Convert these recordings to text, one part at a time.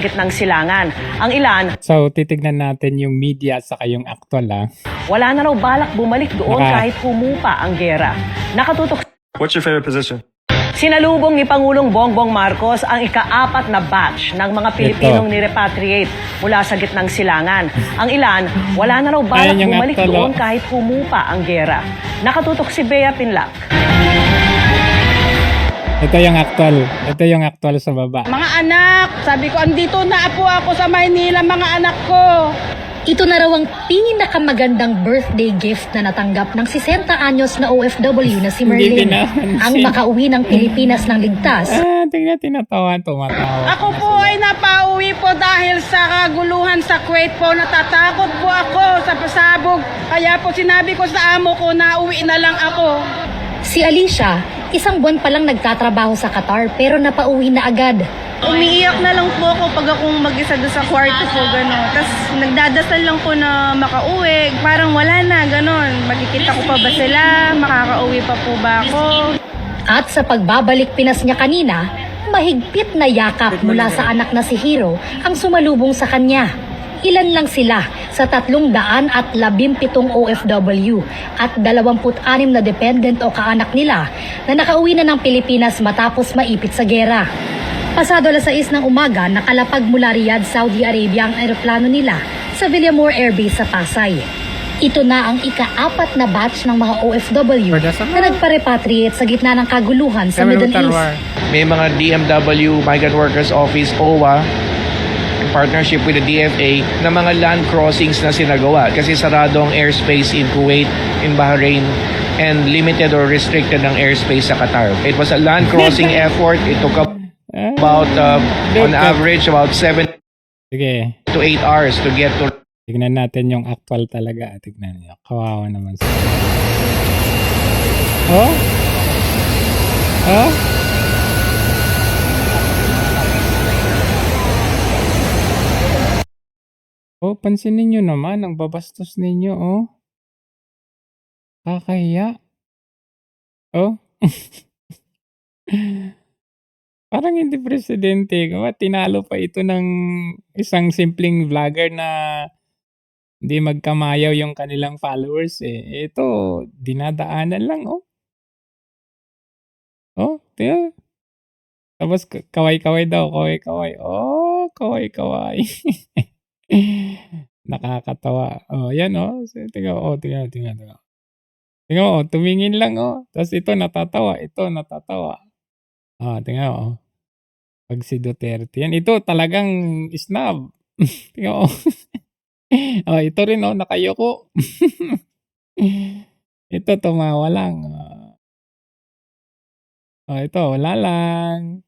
Gitnang silangan. Ang ilan, So, titignan natin yung media sa yung actual, wala na raw balak bumalik doon kahit humupa ang gera. Nakatutok. What's your favorite position? Sinalubong ni Pangulong Bongbong Marcos ang ika-4 na batch ng mga Pilipinong nirepatriate mula sa gitnang silangan. Ang ilan, wala na raw balak Ayan yung bumalik actual, doon kahit humupa ang gera. Nakatutok si Bea Pinlac. Ito yung actual. Ito yung actual sa baba. Mga anak, sabi ko, andito na po ako sa Maynila, mga anak ko. Ito na raw ang pinakamagandang birthday gift na natanggap ng 60 anyos na OFW na si Merlin. Ang makauwi ng Pilipinas ng ligtas. Tingnan, tumatawa. Ako po ay napauwi po dahil sa kaguluhan sa Kuwait po. Natatakot po ako sa pasabog. Kaya po sinabi ko sa amo ko na uwi na lang ako. Si Alicia, isang buwan pa lang nagtatrabaho sa Qatar pero napauwi na agad. Umiiyak na lang po ako pag akong mag-isa doon sa kwarto ko, gano'n. Tapos nagdadasal lang po na makauwi. Parang wala na, gano'n. Makikita ko pa ba sila? Makakauwi pa po ba ako? At sa pagbabalik Pinas niya kanina, mahigpit na yakap mula sa anak na si Hero ang sumalubong sa kanya. Ilan lang sila sa 317 OFW at 26 na dependent o kaanak nila na nakauwi na ng Pilipinas matapos maipit sa gera. Pasado 6 ng umaga, nakalapag mula Riyadh, Saudi Arabia ang eroplano nila sa Villamor Air Base sa Pasay. Ito na ang ika-4 na batch ng mga OFW na nagpa-repatriate sa gitna ng kaguluhan sa Middle East. May mga DMW, Migrant Workers Office, OWA, in partnership with the DFA, na mga land crossings na sinagawa kasi sarado ang airspace in Kuwait, in Bahrain, and limited or restricted ang airspace sa Qatar. It was a land crossing effort. It took about, on average, about 7 to 8 hours to get to. Tignan natin yung actual talaga. Tignan niyo. Kawawa naman siya. Oh? Oh? Oh, pansinin niyo naman ang babastos ninyo, oh. Kakahiya. Oh. Parang hindi presidente. Tinalo pa ito ng isang simpleng vlogger na hindi magkamayaw yung kanilang followers eh. Ito, dinadaanan lang, oh. Oh, tiyo. Tapos kaway-kaway daw, kaway-kaway. Oh, kaway-kaway. Nakakatawa. Oh, yan, oh. Tingnan, oh, tingnan. Tingnan, oh, tumingin lang, oh. Tapos ito natatawa, Ah, tingnan, oh. Pag si Duterte. Yan, ito talagang snob. Tingnan, oh. Oh, ito rin, oh, nakayoko. Ito, tumawa lang. Oh, ito, wala lang.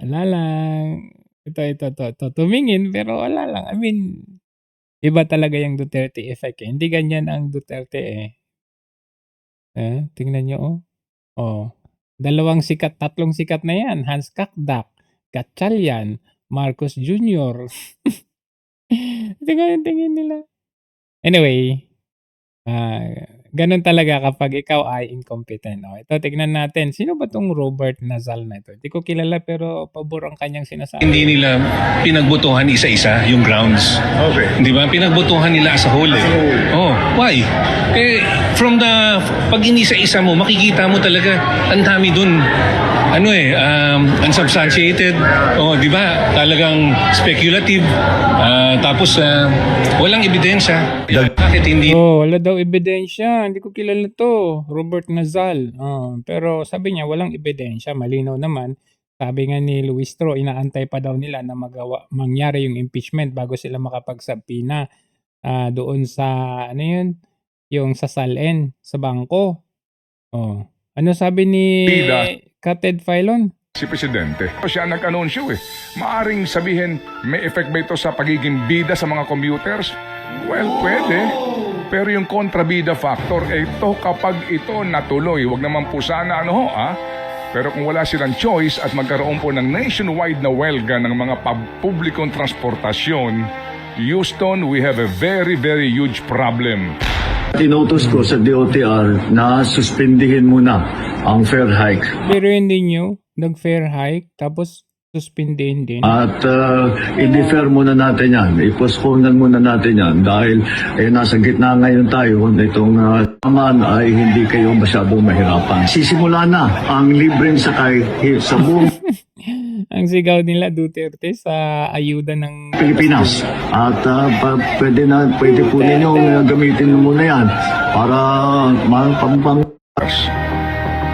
Wala lang. Ito. Tumingin, pero wala lang. I mean, iba talaga yung Duterte effect eh. Hindi ganyan ang Duterte eh. Tingnan nyo, oh. Oh. Tatlong sikat na yan. Hans Kakdak, Gatchalian, Marcos Jr. Tingin nila. Anyway, ganun talaga kapag ikaw ay incompetent. Oh, ito, tignan natin. Sino ba tong Robert Nazal na ito? Hindi ko kilala pero pabor ang kanyang sinasabi. Hindi nila pinagbutuhan isa-isa yung grounds. Okay. Di ba? Pinagbutuhan nila as a whole eh. Oh, why? Pag inisa-isa mo, makikita mo talaga ang dami dun. Unsubstantiated. Oh, di ba? Talagang speculative. Tapos, walang ebidensya. Bakit hindi? Oh, wala daw ebidensya. Hindi ko kilala to. Robert Nazal. Pero sabi niya, walang ebidensya. Malinaw naman. Sabi nga ni Luis Tro, inaantay pa daw nila na mangyari yung impeachment bago sila makapagsabina doon sa, yung sa SALN, sa bangko. Oh. Ano sabi ni Kated Filon? Si Presidente. Siya nag-anunsyo eh. Maaring sabihin, may effect ba ito sa pagiging bida sa mga commuters? Well, pwede. Pero yung kontrabida factor, ito kapag ito natuloy, wag naman po sana Pero kung wala silang choice at magkaroon po ng nationwide na welga ng mga publikong transportasyon, Houston, we have a very, very huge problem. Tinotos ko sa DOTR na suspindihin muna ang fare hike. Pero hindi nyo, nag-fare hike, tapos Suspindihin din. At i-defer muna natin yan, i-postponean muna natin yan dahil nasa gitna ngayon tayo nitong naman ay hindi kayo masyadong mahirapan. Sisimula na ang libreng sakay sa buong Ang sigaw nila Duterte sa ayuda ng Pilipinas. At pwede po ninyo gamitin muna yan para pampang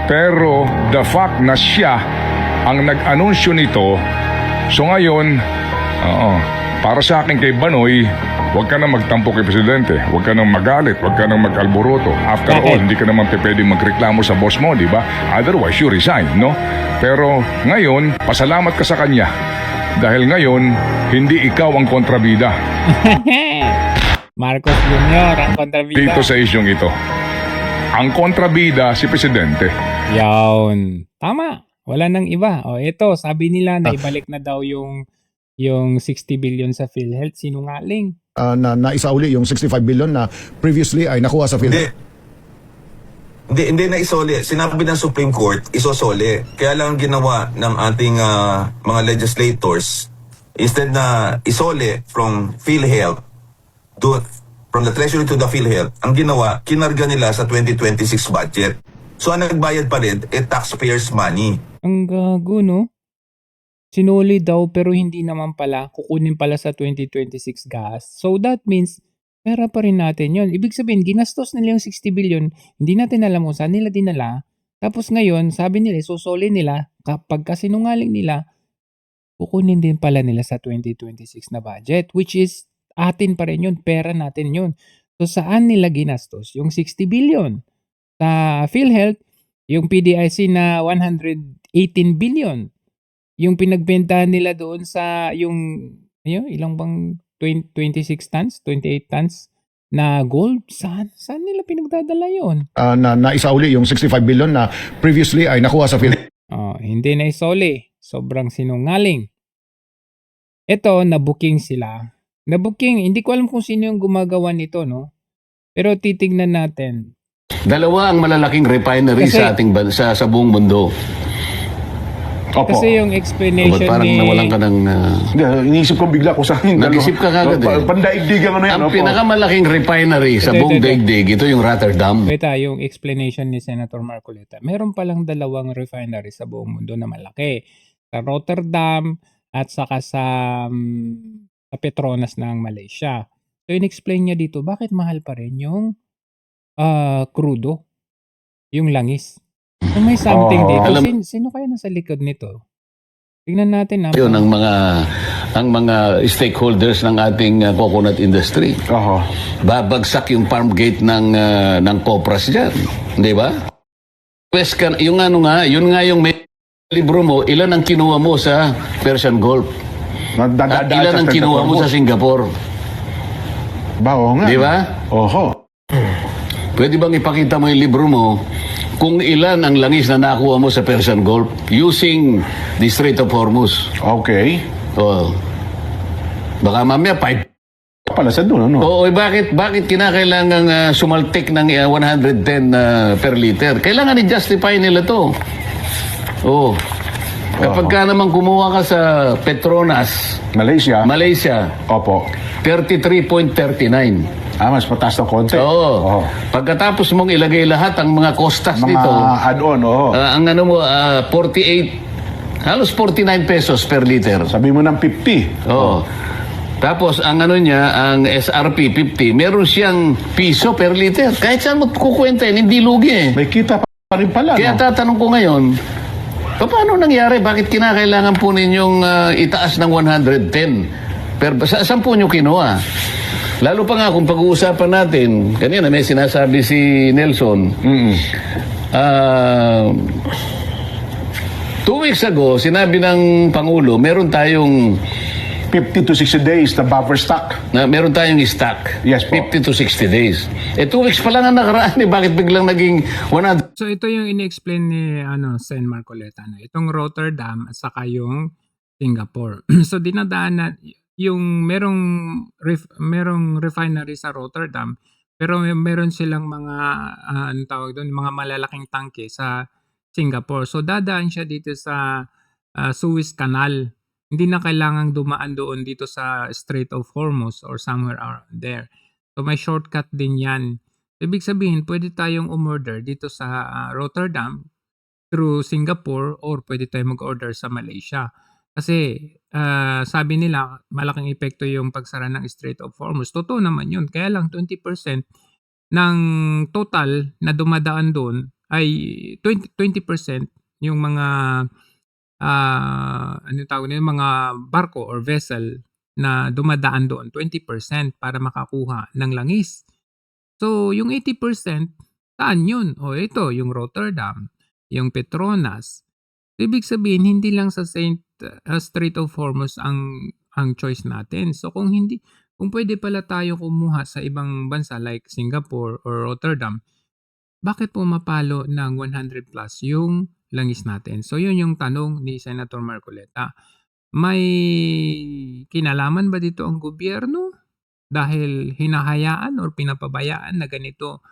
Pero the fact na siya ang nag-anunsyo nito, so ngayon, para sa akin kay Banoy, huwag ka nang magtampo kay Presidente, huwag ka nang magalit, huwag ka nang mag-alboroto. After all, hindi ka naman pwedeng magreklamo sa boss mo, di ba? Otherwise, you resign, no? Pero ngayon, pasalamat ka sa kanya. Dahil ngayon, hindi ikaw ang kontrabida Marcos Jr. ang kontrabida. dito sa isyong ito. Ang kontrabida si Presidente. Yawn. Tama. Wala nang iba. O ito, sabi nila na ibalik na daw yung 60 billion sa PhilHealth. Sinungaling. Na naisauli yung 65 billion na previously ay nakuha sa PhilHealth. Hindi na isole. Sinabi ng Supreme Court, isosole. Kaya lang ginawa ng ating mga legislators, instead na isole from PhilHealth, from the Treasury to the PhilHealth, ang ginawa, kinarga nila sa 2026 budget. So ang nagbayad pa rin, taxpayers' money. Ang gago, no? Sinuli daw pero hindi naman pala. Kukunin pala sa 2026 gas. So that means, pera pa rin natin yun. Ibig sabihin, ginastos nila yung 60 billion. Hindi natin alam kung saan nila dinala. Tapos ngayon, sabi nila, susuli nila. Kapag kasinungaling nila, kukunin din pala nila sa 2026 na budget. Which is, atin pa rin yun. Pera natin yun. So saan nila ginastos? Yung 60 billion. Sa PhilHealth, yung PDIC na 118 billion. Yung pinagbentahan nila doon sa ilang bang 26 tons, 28 tons na gold, saan nila pinagdadala yun? Na naisauli yung 65 billion na previously ay nakuha sa PhilHealth. Hindi na isoli. Sobrang sinungaling. Ito, na-booking sila. Na-booking, hindi ko alam kung sino yung gumagawa nito, no? Pero titignan natin. Dalawa ang malalaking refinery Kasi- sa ating bansa, sa buong mundo. Opo. Kasi yung explanation Parang ni... nawalan ka ng... Iniisip ko bigla kung saan yung Nag-isip ka kagad eh. Pandaigdigan ano yan. Ang pinakamalaking refinery sa Ito, buong ito. daigdig, ito yung Rotterdam. Wait, yung explanation ni Senator Marcoleta. Meron palang dalawang refinery sa buong mundo na malaki. Sa Rotterdam at saka sa Petronas ng Malaysia. So, in-explain niya dito, bakit mahal pa rin yung crudo? Yung langis. So, may something dito. Sino kaya nasa likod nito? Tingnan natin. Yun ang mga stakeholders ng ating coconut industry. Babagsak yung farm gate ng Copras diyan, di ba? Yun nga yung may libro mo, ilan ang kinuha mo sa Persian Gulf? At ilan ang kinuha mo sa Singapore? Di ba? Pwede bang ipakita mo yung libro mo kung ilan ang langis na nakuha mo sa Persian Gulf using the Strait of Hormuz? Okay. Baka mamaya 5 Pala sa doon, ano? Oo, bakit kinakailangang sumaltik ng 110 per liter? Kailangan i-justify nila to. Kapag ka naman kumuha ka sa Petronas, Malaysia. Opo. 33.39. Mas mataas ng konti. Oo. Pagkatapos mong ilagay lahat ang mga costas Mga nito, add-on, ang 48, halos 49 pesos per liter. Sabi mo ng 50. Oo. Tapos ang ang SRP 50, meron siyang piso per liter. Kahit saan mo kukwentahin, hindi lugi eh. May kita pa rin pala, Kaya tatanong ko ngayon, paano nangyari? Bakit kinakailangan po ninyong itaas ng 110? Saan po nyo kinuha? Lalo pa nga kung pag-uusapan natin, kanina may sinasabi si Nelson, 2 weeks ago, sinabi ng Pangulo, meron tayong 50 to 60 days na buffer stock. meron tayong stock. Yes po. 50 to 60 days. 2 weeks pa lang ang nakaraan bakit biglang naging 100? So ito yung in-explain ni Sen Marcoleta, no? Itong Rotterdam at saka yung Singapore. So dinadaan na yung merong refinery sa Rotterdam, pero meron silang mga mga malalaking tangke sa Singapore. So dadaan siya dito sa Suez Canal. Hindi na kailangang dumaan doon dito sa Strait of Hormuz or somewhere there. So may shortcut din yan. Ibig sabihin, pwede tayong umorder dito sa Rotterdam through Singapore or pwede tayong mag-order sa Malaysia. Kasi sabi nila, malaking epekto yung pagsara ng Strait of Hormuz. Totoo naman yun. Kaya lang 20% ng total na dumadaan doon ay 20% yung mga ano tawag nila, mga barko or vessel na dumadaan doon, 20% para makakuha ng langis. So, yung 80%, saan yun? O ito, yung Rotterdam, yung Petronas. Ibig sabihin, hindi lang sa Strait of Hormuz ang choice natin. So, kung pwede pala tayo kumuha sa ibang bansa like Singapore or Rotterdam, bakit pumapalo ng 100 plus yung langis natin? So yun yung tanong ni Senator Marcoleta. May kinalaman ba dito ang gobyerno dahil hinahayaan or pinapabayaan na ganito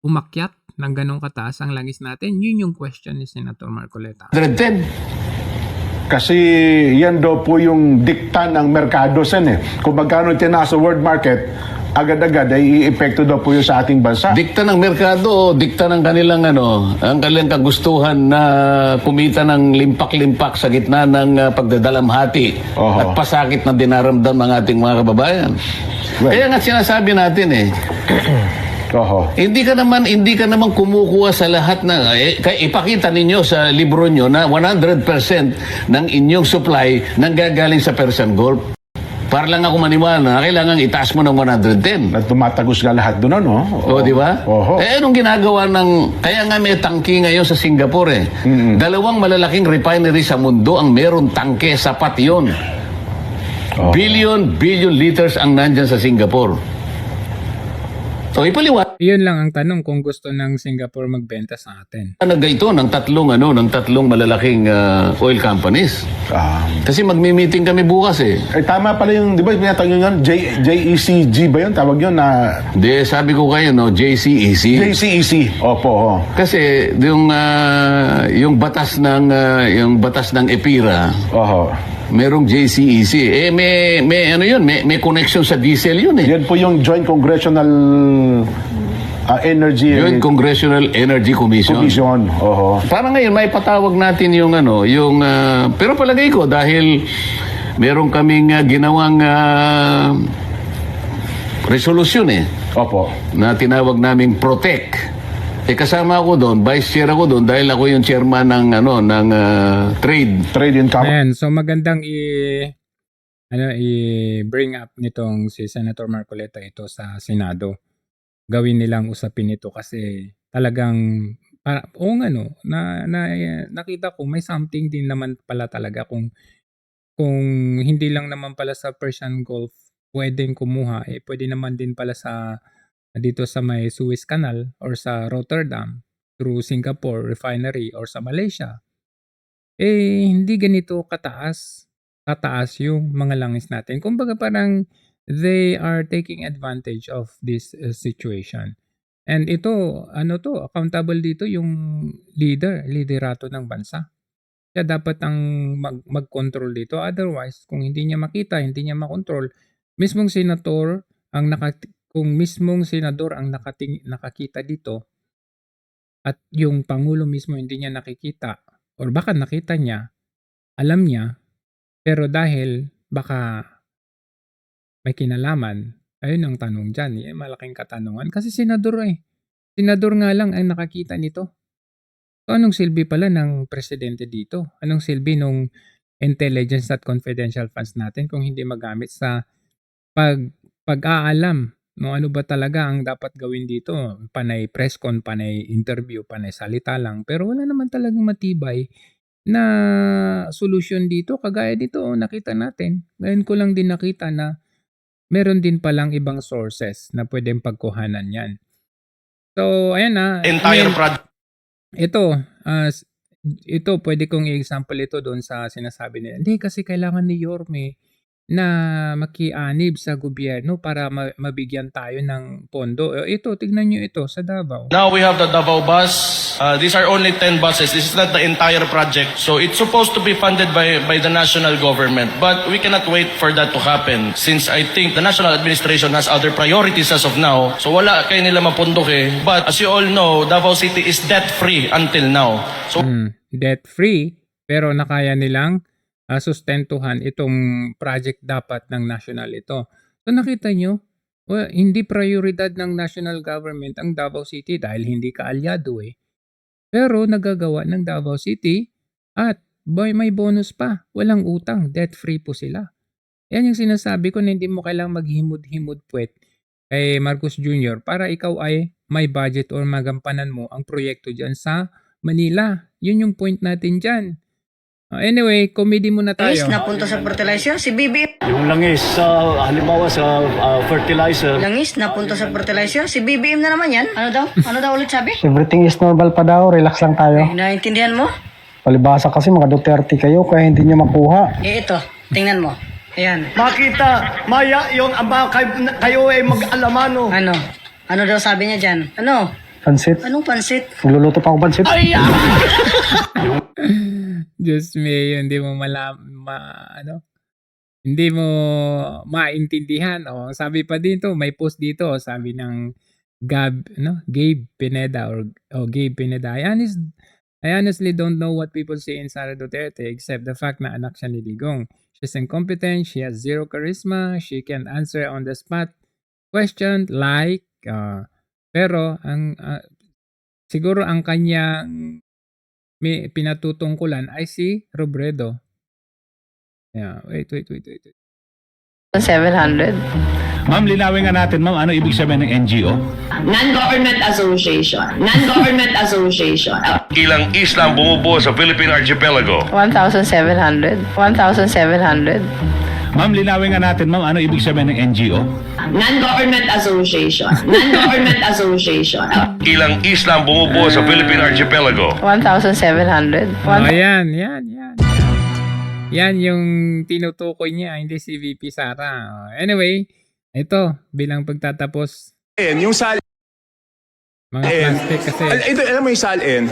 umakyat ng ganong kataas ang langis natin? Yun yung question ni Senator Marcoleta. 110. Kasi yan daw po yung dikta ng merkado sen eh. Kung magkano tinaas sa world market, agad-agad ay i-epekto daw po yun sa ating bansa. Dikta ng merkado o dikta ng kanilang ang kanilang kagustuhan na kumita ng limpak-limpak sa gitna ng pagdadalamhati at pasakit na dinaramdam ng ating mga kababayan. Kaya nga sinasabi natin hindi ka naman kumukuha sa lahat ng ipakita ninyo sa libro nyo na 100% ng inyong supply nanggagaling sa Persian Gulf. Para lang ako maniwala na kailangan itaas mo ng 110. At tumatagos ka lahat doon, no? O, di ba? Anong ginagawa kaya nga may tangke ngayon sa Singapore Dalawang malalaking refinery sa mundo ang meron tangke, sapat yun. Billion liters ang nandyan sa Singapore. So, ipaliwanag. Iyon lang ang tanong kung gusto ng Singapore magbenta sa atin. Ito ng tatlong malalaking oil companies. Kasi magmi-meeting kami bukas Tama pala yung, di ba, pinatawag yun, JECG ba yun? Tawag yun na... Hindi, sabi ko kayo, JCEC. JCEC, opo. Kasi yung batas ng EPIRA, merong JCEC. May connection sa diesel yun Yan po yung Joint Congressional Joint Congressional Energy Commission. Para ngayon may patawag natin pero palagay ko dahil meron kaming ginawang resolusyon na tinawag naming Protect. Kasama ako doon, vice chair ako doon dahil ako yung chairman ng trade and commerce. Ayan, so magandang i-bring up nitong si Senator Marcoleta ito sa Senado. Gawin nilang usapin ito kasi talagang nakita ko may something din naman pala talaga kung hindi lang naman pala sa Persian Gulf pwedeng kumuha, pwede naman din pala dito sa may Suez Canal or sa Rotterdam through Singapore refinery or sa Malaysia. Hindi ganito kataas yung mga langis natin. Kumbaga parang they are taking advantage of this situation. And ito, accountable dito yung liderato ng bansa. Siya dapat ang mag-control dito. Otherwise, kung hindi niya makita, hindi niya makontrol, mismong senador ang nakakita dito at yung Pangulo mismo hindi niya nakikita or baka nakita niya, alam niya, pero dahil baka may kinalaman, ayun ang tanong dyan. Malaking katanungan. Kasi senador Senador nga lang ang nakakita nito. So anong silbi pala ng presidente dito? Anong silbi nung intelligence at confidential funds natin kung hindi magamit sa pag-aalam no ano ba talaga ang dapat gawin dito? Panay press con, panay interview, panay salita lang. Pero wala naman talagang matibay na solusyon dito. Kagaya dito, nakita natin. Ngayon ko lang din nakita na meron din palang ibang sources na pwedeng pagkuhanan yan. So, ayan na. Entire project. Ito, pwede kong i-example ito doon sa sinasabi nila. Hindi, kasi kailangan ni Yorme na makianib sa gobyerno para mabigyan tayo ng pondo. Ito, tignan nyo ito sa Davao. Now we have the Davao bus. These are only 10 buses. This is not the entire project. So it's supposed to be funded by the national government. But we cannot wait for that to happen since I think the national administration has other priorities as of now. So wala kayo nila mapundok eh. But as you all know, Davao City is debt-free until now. So Debt-free, pero nakaya nilang sustentuhan itong project dapat ng national ito. So nakita nyo, hindi prioridad ng national government ang Davao City dahil hindi kaalyado eh. Pero nagagawa ng Davao City at may bonus pa. Walang utang, debt-free po sila. Yan yung sinasabi ko na hindi mo kailangang maghimod-himod puwet kay Marcos Jr. para ikaw ay may budget or magampanan mo ang proyekto dyan sa Manila. Yun yung point natin dyan. Anyway, comedy muna tayo. Napunta sa fertilizer, si BBM. Yung langis, halimbawa sa fertilizer, Langis, napunta sa fertilizer, si BBM na naman yan. Ano daw? Ano daw ulit sabi? Everything is normal pa daw, relax lang tayo. Naintindihan mo? Palibasa kasi mga Duterte kayo kaya hindi nyo makuha. Ito, tingnan mo. Ayan. Makita, Maya, yung aba kayo ay mag-alamano. Ano? Ano daw sabi niya dyan? Ano? Pansit, Anong pansit? nagluluto pa ako pansit. Diyos me, hindi mo hindi mo maintindihan. Sabi pa dito, may post dito, sabi ng Gabe Pineda or Gabe Pineda. I honestly don't know what people say in Sara Duterte except the fact na anak siya ni Digong. She's incompetent, she has zero charisma, she can answer on the spot question pero siguro ang kanyang may pinatutungkulan ay si Robredo. Yeah, wait. 700. Ma'am, linawin nga natin, ma'am, ano ibig sabihin ng NGO? Non-government association. Non-government association. Ilang isla ang bumubuo sa Philippine Archipelago? 1,700. 1,700. Ma'am, linawin nga natin, ma'am, ano ibig sabihin ng NGO? Non-government association. Non-government association. Ilang isla ang bumubuo sa Philippine Archipelago? 1,700. Yan. Yan yung tinutukoy niya, hindi si VP Sara. Anyway, ito, bilang pagtatapos. Yung Mga plastic kasi. Ito, alam mo yung SALN,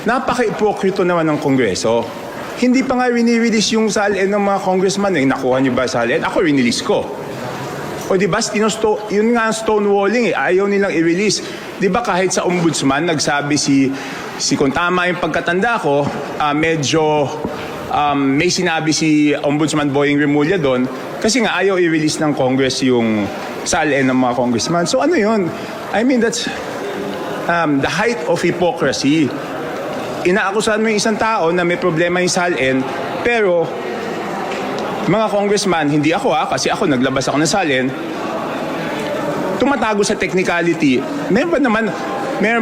napaka-ipokrito naman ng Kongreso. Hindi pa nga rinirelease yung SALN ng mga congressman. Nakuha niyo ba SALN? Ako rinelease ko. O di ba, yun nga ang stonewalling ayaw nilang i-release. Di ba kahit sa ombudsman, nagsabi si kung tama yung pagkatanda ko, medyo may sinabi si Ombudsman Boying Remulla doon kasi nga ayaw i-release ng Congress yung SALN ng mga congressman. So ano yun? I mean, that's the height of hypocrisy. Inaakusahan mo yung isang tao na may problema yung SALN, pero mga congressman, hindi ako kasi ako naglabas ako ng SALN, tumatago sa technicality. Meron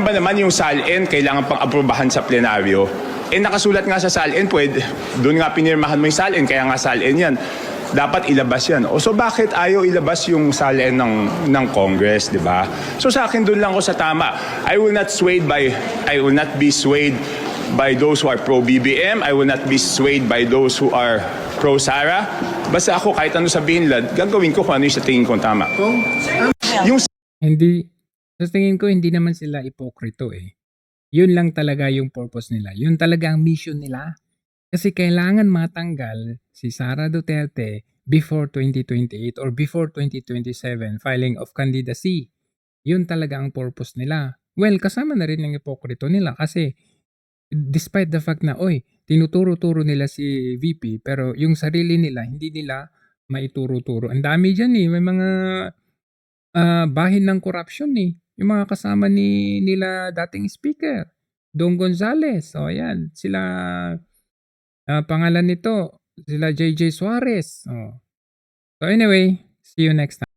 ba naman yung SALN kailangan pang aprobahan sa plenaryo? Nakasulat nga sa SALN, doon nga pinirmahan mo yung SALN, kaya nga SALN yan. Dapat ilabas yan. So bakit ayaw ilabas yung SALN ng Congress, di ba? So sa akin, doon lang ako sa tama. I will not be swayed by those who are pro-BBM. I will not be swayed by those who are pro-Sara. Basta ako, kahit ano sabihin nila, gagawin ko kung ano yung sa tingin kong tama. Sa tingin ko, hindi naman sila ipokrito eh. Yun lang talaga yung purpose nila. Yun talaga ang mission nila. Kasi kailangan matanggal si Sara Duterte before 2028 or before 2027 filing of candidacy. Yun talaga ang purpose nila. Well, kasama na rin ang ipokrito nila kasi despite the fact na, tinuturo-turo nila si VP pero yung sarili nila, hindi nila maituro-turo. Ang dami dyan eh. May mga bahin ng corruption eh. Yung mga kasama nila dating speaker, Dong Gonzales. So, ayan. Sila, pangalan nito, sila JJ Suarez. So, anyway, see you next time.